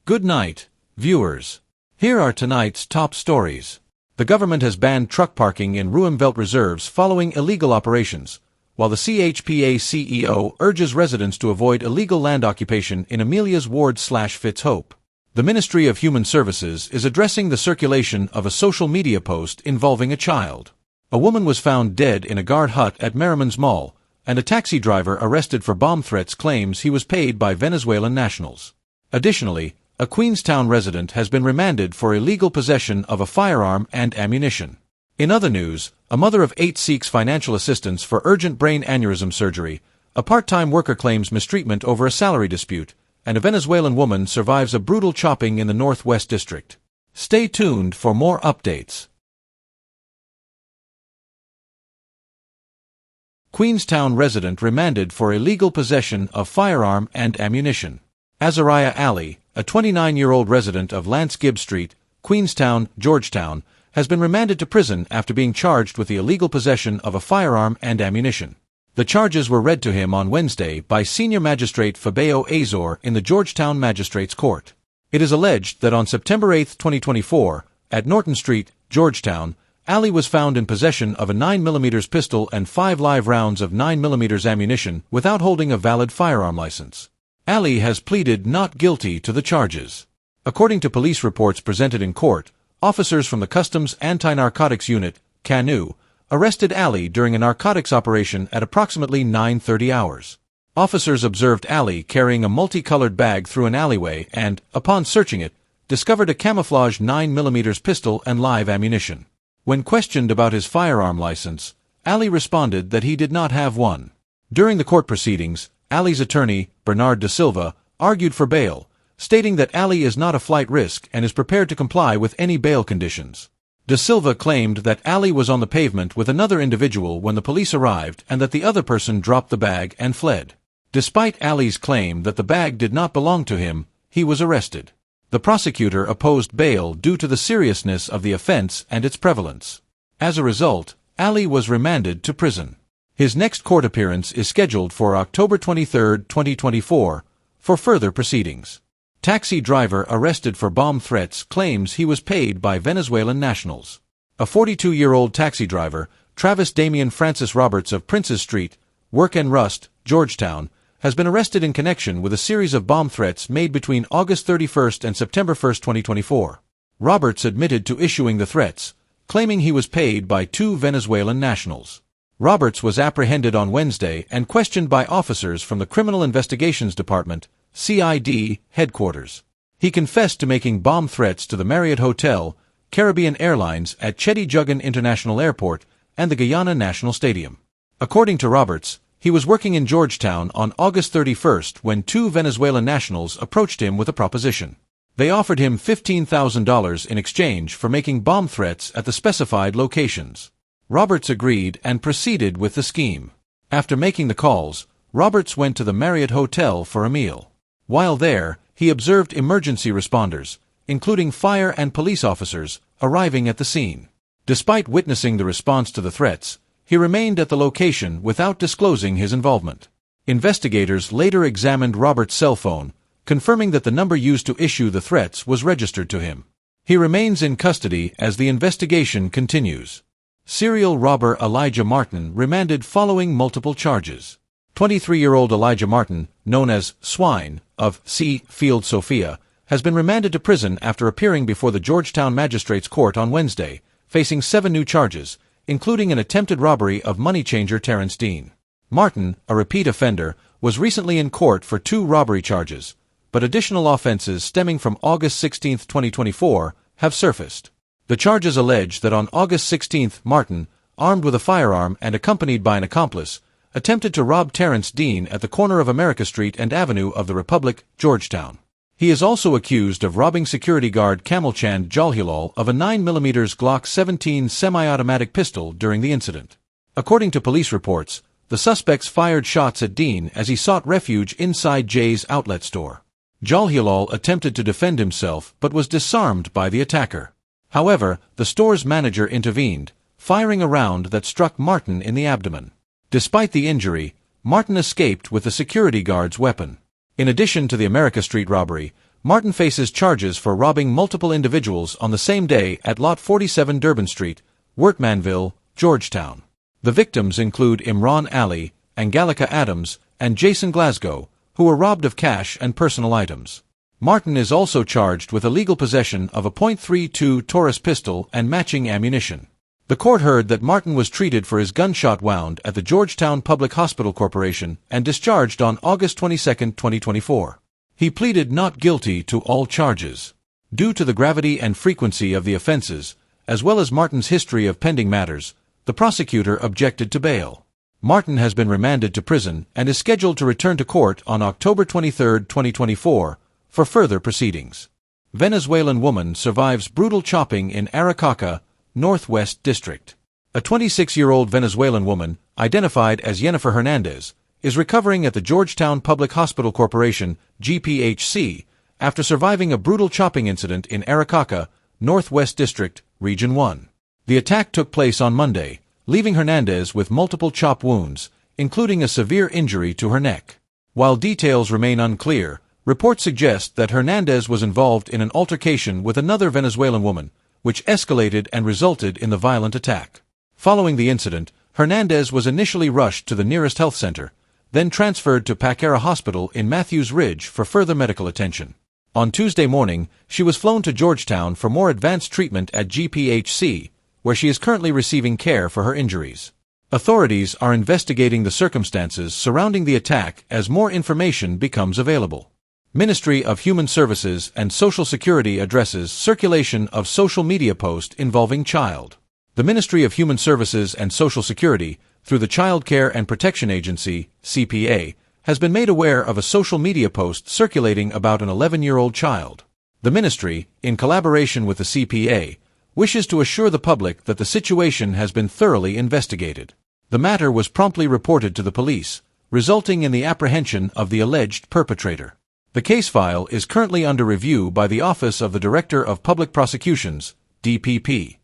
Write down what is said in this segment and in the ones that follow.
Good night, viewers. Here are tonight's top stories. The government has banned truck parking in Ruimveldt reserves following illegal operations, while the CHPA CEO urges residents to avoid illegal land occupation in Amelia W Fitz Hope. The Ministry of Human Services is addressing the circulation of a social media post involving a child. A woman was found dead in a guard hut at Merriman's Mall, and a taxi driver arrested for bomb threats claims he was paid by Venezuelan nationals. Additionally, a Queenstown resident has been remanded for illegal possession of a firearm and ammunition. In other news, a mother of 8 seeks financial assistance for urgent brain aneurysm surgery, a part-time worker claims mistreatment over a salary dispute, and a Venezuelan woman survives a brutal chopping in the Northwest District. Stay tuned for more updates. Queenstown resident remanded for illegal possession of firearm and ammunition. Azariah Ali, a 29-year-old resident of Lance Gibb Street, Queenstown, Georgetown, has been remanded to prison after being charged with the illegal possession of a firearm and ammunition. The charges were read to him on Wednesday by Senior Magistrate Fabio Azor in the Georgetown Magistrates Court. It is alleged that on September 8, 2024, at Norton Street, Georgetown, Ali was found in possession of a 9mm pistol and 5 live rounds of 9mm ammunition without holding a valid firearm license. Ali has pleaded not guilty to the charges. According to police reports presented in court, officers from the Customs Anti-Narcotics Unit, CANU, arrested Ali during a narcotics operation at approximately 9:30 hours. Officers observed Ali carrying a multicolored bag through an alleyway and, upon searching it, discovered a camouflage 9mm pistol and live ammunition. When questioned about his firearm license, Ali responded that he did not have one. During the court proceedings, Ali's attorney, Bernard Da Silva, argued for bail, stating that Ali is not a flight risk and is prepared to comply with any bail conditions. Da Silva claimed that Ali was on the pavement with another individual when the police arrived and that the other person dropped the bag and fled. Despite Ali's claim that the bag did not belong to him, he was arrested. The prosecutor opposed bail due to the seriousness of the offense and its prevalence. As a result, Ali was remanded to prison. His next court appearance is scheduled for October 23, 2024, for further proceedings. Taxi driver arrested for bomb threats claims he was paid by Venezuelan nationals. A 42-year-old taxi driver, Travis Damian Francis Roberts of Princes Street, Work and Rust, Georgetown, has been arrested in connection with a series of bomb threats made between August 31 and September 1, 2024. Roberts admitted to issuing the threats, claiming he was paid by 2 Venezuelan nationals. Roberts was apprehended on Wednesday and questioned by officers from the Criminal Investigations Department, CID, headquarters. He confessed to making bomb threats to the Marriott Hotel, Caribbean Airlines at Chetty International Airport, and the Guyana National Stadium. According to Roberts, he was working in Georgetown on August 31 when 2 Venezuelan nationals approached him with a proposition. They offered him $15,000 in exchange for making bomb threats at the specified locations. Roberts agreed and proceeded with the scheme. After making the calls, Roberts went to the Marriott Hotel for a meal. While there, he observed emergency responders, including fire and police officers, arriving at the scene. Despite witnessing the response to the threats, he remained at the location without disclosing his involvement. Investigators later examined Roberts' cell phone, confirming that the number used to issue the threats was registered to him. He remains in custody as the investigation continues. Serial robber Elijah Martin remanded following multiple charges. 23-year-old Elijah Martin, known as Swine, of C. Field Sophia, has been remanded to prison after appearing before the Georgetown Magistrates Court on Wednesday, facing 7 new charges, including an attempted robbery of money changer Terrence Dean. Martin, a repeat offender, was recently in court for 2 robbery charges, but additional offenses stemming from August 16, 2024, have surfaced. The charges allege that on August 16, Martin, armed with a firearm and accompanied by an accomplice, attempted to rob Terrence Dean at the corner of America Street and Avenue of the Republic, Georgetown. He is also accused of robbing security guard Kamalchand Jalhilal of a 9mm Glock 17 semi-automatic pistol during the incident. According to police reports, the suspects fired shots at Dean as he sought refuge inside Jay's outlet store. Jalhilal attempted to defend himself but was disarmed by the attacker. However, the store's manager intervened, firing a round that struck Martin in the abdomen. Despite the injury, Martin escaped with the security guard's weapon. In addition to the America Street robbery, Martin faces charges for robbing multiple individuals on the same day at Lot 47 Durban Street, Ruimveldt, Georgetown. The victims include Imran Ali, Angelica Adams, and Jason Glasgow, who were robbed of cash and personal items. Martin is also charged with illegal possession of a .32 Taurus pistol and matching ammunition. The court heard that Martin was treated for his gunshot wound at the Georgetown Public Hospital Corporation and discharged on August 22, 2024. He pleaded not guilty to all charges. Due to the gravity and frequency of the offenses, as well as Martin's history of pending matters, the prosecutor objected to bail. Martin has been remanded to prison and is scheduled to return to court on October 23, 2024, for further proceedings. Venezuelan woman survives brutal chopping in Arakaca, Northwest District. A 26-year-old Venezuelan woman, identified as Jennifer Hernandez, is recovering at the Georgetown Public Hospital Corporation, GPHC, after surviving a brutal chopping incident in Arakaca, Northwest District, Region 1. The attack took place on Monday, leaving Hernandez with multiple chop wounds, including a severe injury to her neck. While details remain unclear, reports suggest that Hernandez was involved in an altercation with another Venezuelan woman, which escalated and resulted in the violent attack. Following the incident, Hernandez was initially rushed to the nearest health center, then transferred to Pacara Hospital in Matthews Ridge for further medical attention. On Tuesday morning, she was flown to Georgetown for more advanced treatment at GPHC, where she is currently receiving care for her injuries. Authorities are investigating the circumstances surrounding the attack as more information becomes available. Ministry of Human Services and Social Security addresses circulation of social media post involving child. The Ministry of Human Services and Social Security, through the Child Care and Protection Agency, CPA, has been made aware of a social media post circulating about an 11-year-old child. The ministry, in collaboration with the CPA, wishes to assure the public that the situation has been thoroughly investigated. The matter was promptly reported to the police, resulting in the apprehension of the alleged perpetrator. The case file is currently under review by the Office of the Director of Public Prosecutions, DPP.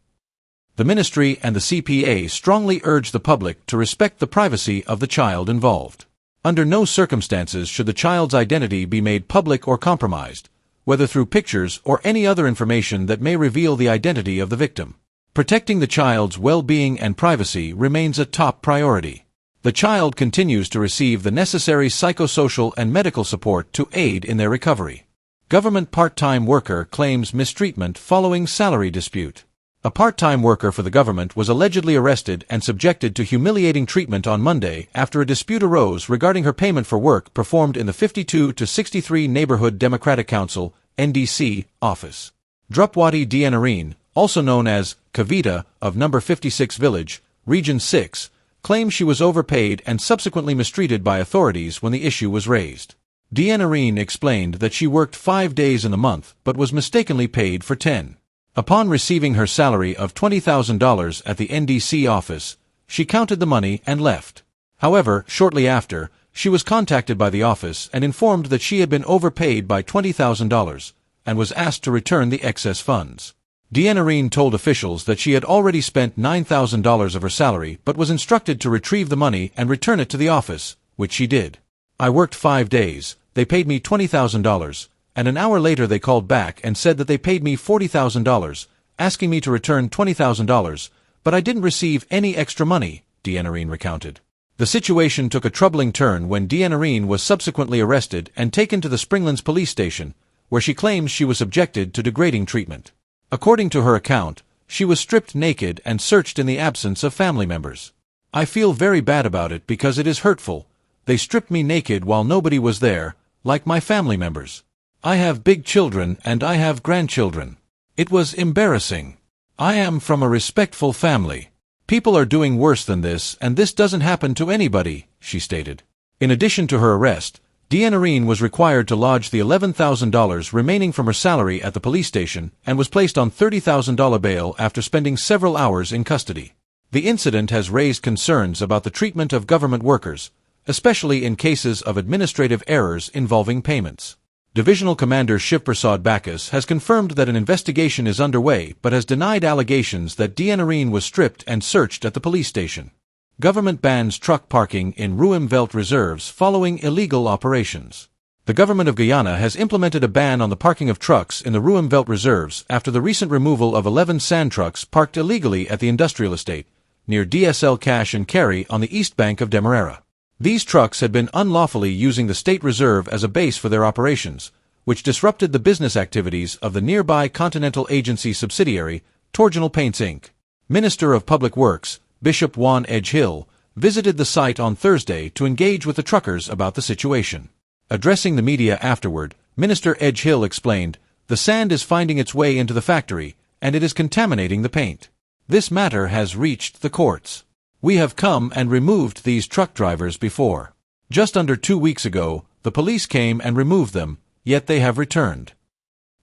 The ministry and the CPA strongly urge the public to respect the privacy of the child involved. Under no circumstances should the child's identity be made public or compromised, whether through pictures or any other information that may reveal the identity of the victim. Protecting the child's well-being and privacy remains a top priority. The child continues to receive the necessary psychosocial and medical support to aid in their recovery. Government part-time worker claims mistreatment following salary dispute. A part-time worker for the government was allegedly arrested and subjected to humiliating treatment on Monday after a dispute arose regarding her payment for work performed in the 52 to 63 Neighborhood Democratic Council, NDC, office. Drupwati Dianarine, also known as Kavita, of No. 56 Village, Region 6, claims she was overpaid and subsequently mistreated by authorities when the issue was raised. Dianarine explained that she worked 5 days in the month but was mistakenly paid for 10. Upon receiving her salary of $20,000 at the NDC office, she counted the money and left. However, shortly after, she was contacted by the office and informed that she had been overpaid by $20,000 and was asked to return the excess funds. Dianarine told officials that she had already spent $9,000 of her salary but was instructed to retrieve the money and return it to the office, which she did. I worked 5 days, they paid me $20,000, and an hour later they called back and said that they paid me $40,000, asking me to return $20,000, but I didn't receive any extra money, Dianarine recounted. The situation took a troubling turn when Dianarine was subsequently arrested and taken to the Springlands police station, where she claims she was subjected to degrading treatment. According to her account, she was stripped naked and searched in the absence of family members. I feel very bad about it because it is hurtful. They stripped me naked while nobody was there, like my family members. I have big children and I have grandchildren. It was embarrassing. I am from a respectful family. People are doing worse than this and this doesn't happen to anybody, she stated. In addition to her arrest, Dianarine was required to lodge the $11,000 remaining from her salary at the police station and was placed on $30,000 bail after spending several hours in custody. The incident has raised concerns about the treatment of government workers, especially in cases of administrative errors involving payments. Divisional Commander Shivprasad Bacchus has confirmed that an investigation is underway but has denied allegations that Dianarine was stripped and searched at the police station. Government bans truck parking in Ruimveldt reserves following illegal operations. The government of Guyana has implemented a ban on the parking of trucks in the Ruimveldt reserves after the recent removal of 11 sand trucks parked illegally at the industrial estate, near DSL Cash and Carry on the east bank of Demerara. These trucks had been unlawfully using the state reserve as a base for their operations, which disrupted the business activities of the nearby Continental Agency subsidiary, Torginal Paints Inc. Minister of Public Works, Bishop Juan Edgehill, visited the site on Thursday to engage with the truckers about the situation. Addressing the media afterward, Minister Edgehill explained, "The sand is finding its way into the factory, and it is contaminating the paint. This matter has reached the courts. We have come and removed these truck drivers before. Just under 2 weeks ago, the police came and removed them, yet they have returned."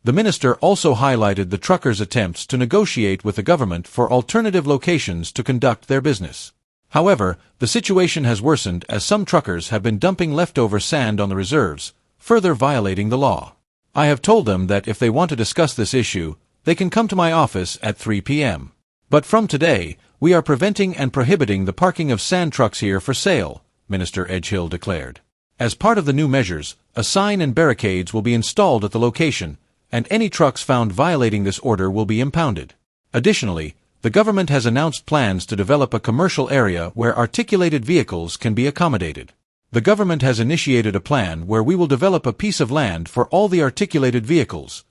The minister also highlighted the truckers' attempts to negotiate with the government for alternative locations to conduct their business. However, the situation has worsened as some truckers have been dumping leftover sand on the reserves, further violating the law. "I have told them that if they want to discuss this issue, they can come to my office at 3 p.m. But from today, we are preventing and prohibiting the parking of sand trucks here for sale," Minister Edgehill declared. As part of the new measures, a sign and barricades will be installed at the location, and any trucks found violating this order will be impounded. Additionally, the government has announced plans to develop a commercial area where articulated vehicles can be accommodated. The government has initiated a plan where we will develop a piece of land for all the articulated vehicles.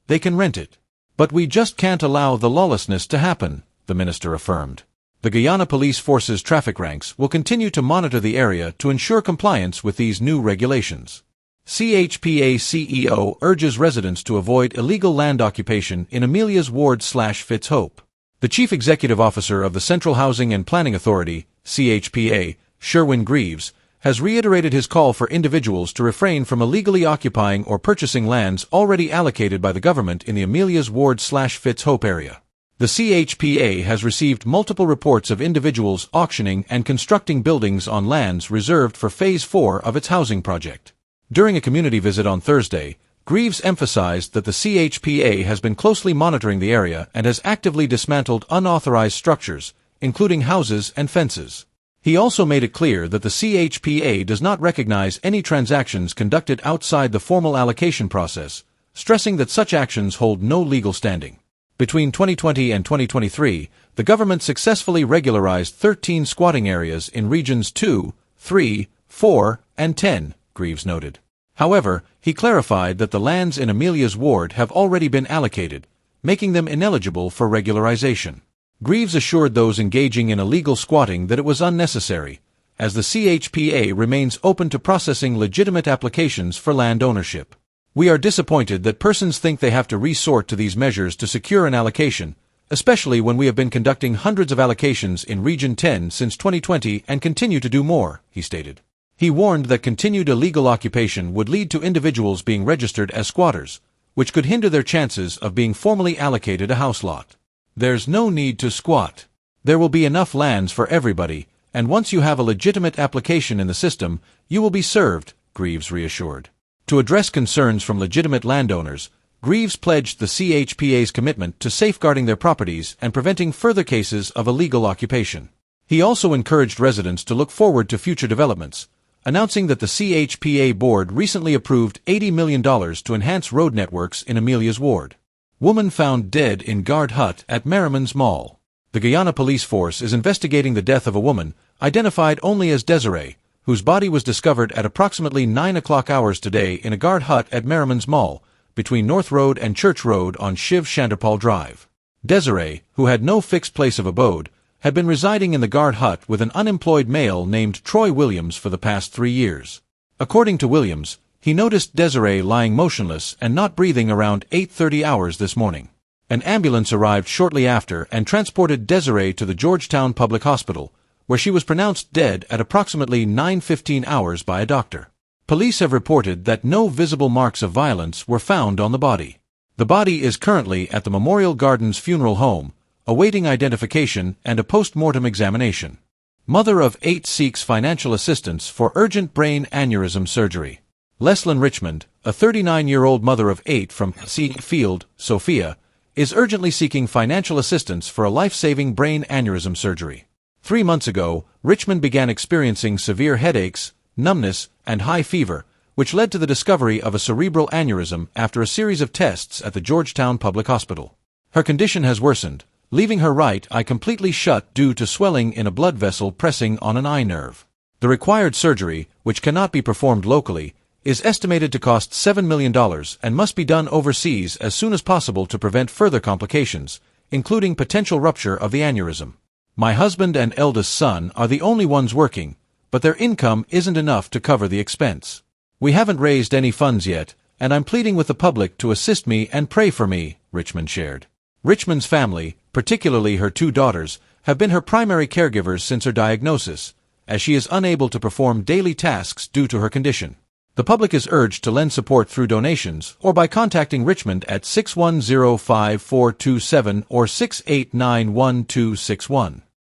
They can rent it. But we just can't allow the lawlessness to happen, the minister affirmed. The Guyana Police Force's traffic ranks will continue to monitor the area to ensure compliance with these new regulations. CHPA CEO urges residents to avoid illegal land occupation in Amelia's ward/Fitz Hope. The Chief Executive Officer of the Central Housing and Planning Authority, CHPA, Sherwin Greaves, has reiterated his call for individuals to refrain from illegally occupying or purchasing lands already allocated by the government in the Amelia's ward/Fitz Hope area. The CHPA has received multiple reports of individuals auctioning and constructing buildings on lands reserved for Phase 4 of its housing project. During a community visit on Thursday, Greaves emphasized that the CHPA has been closely monitoring the area and has actively dismantled unauthorized structures, including houses and fences. He also made it clear that the CHPA does not recognize any transactions conducted outside the formal allocation process, stressing that such actions hold no legal standing. Between 2020 and 2023, the government successfully regularized 13 squatting areas in Regions 2, 3, 4, and 10, Greaves noted. However, he clarified that the lands in Amelia's ward have already been allocated, making them ineligible for regularization. Greaves assured those engaging in illegal squatting that it was unnecessary, as the CHPA remains open to processing legitimate applications for land ownership. "We are disappointed that persons think they have to resort to these measures to secure an allocation, especially when we have been conducting hundreds of allocations in Region 10 since 2020 and continue to do more," he stated. He warned that continued illegal occupation would lead to individuals being registered as squatters, which could hinder their chances of being formally allocated a house lot. "There's no need to squat. There will be enough lands for everybody, and once you have a legitimate application in the system, you will be served," Greaves reassured. To address concerns from legitimate landowners, Greaves pledged the CHPA's commitment to safeguarding their properties and preventing further cases of illegal occupation. He also encouraged residents to look forward to future developments, announcing that the CHPA board recently approved $80 million to enhance road networks in Amelia's ward. Woman found dead in guard hut at Merriman's Mall. The Guyana Police Force is investigating the death of a woman, identified only as Desiree, whose body was discovered at approximately 9 o'clock hours today in a guard hut at Merriman's Mall, between North Road and Church Road on Shiv Chanderpal Drive. Desiree, who had no fixed place of abode, had been residing in the guard hut with an unemployed male named Troy Williams for the past 3 years. According to Williams, he noticed Desiree lying motionless and not breathing around 8:30 hours this morning. An ambulance arrived shortly after and transported Desiree to the Georgetown Public Hospital, where she was pronounced dead at approximately 9:15 hours by a doctor. Police have reported that no visible marks of violence were found on the body. The body is currently at the Memorial Gardens Funeral Home, awaiting identification and a post-mortem examination. Mother of 8 seeks financial assistance for urgent brain aneurysm surgery. Leslyn Richmond, a 39-year-old mother of 8 from Field, Sophia, is urgently seeking financial assistance for a life-saving brain aneurysm surgery. 3 months ago, Richmond began experiencing severe headaches, numbness, and high fever, which led to the discovery of a cerebral aneurysm after a series of tests at the Georgetown Public Hospital. Her condition has worsened, leaving her right eye completely shut due to swelling in a blood vessel pressing on an eye nerve. The required surgery, which cannot be performed locally, is estimated to cost $7 million and must be done overseas as soon as possible to prevent further complications, including potential rupture of the aneurysm. My husband and eldest son are the only ones working, but their income isn't enough to cover the expense. We haven't raised any funds yet, and I'm pleading with the public to assist me and pray for me, Richmond shared. Richmond's family, particularly her 2 daughters, have been her primary caregivers since her diagnosis, as she is unable to perform daily tasks due to her condition. The public is urged to lend support through donations or by contacting Richmond at 610-5427 or 689-1261.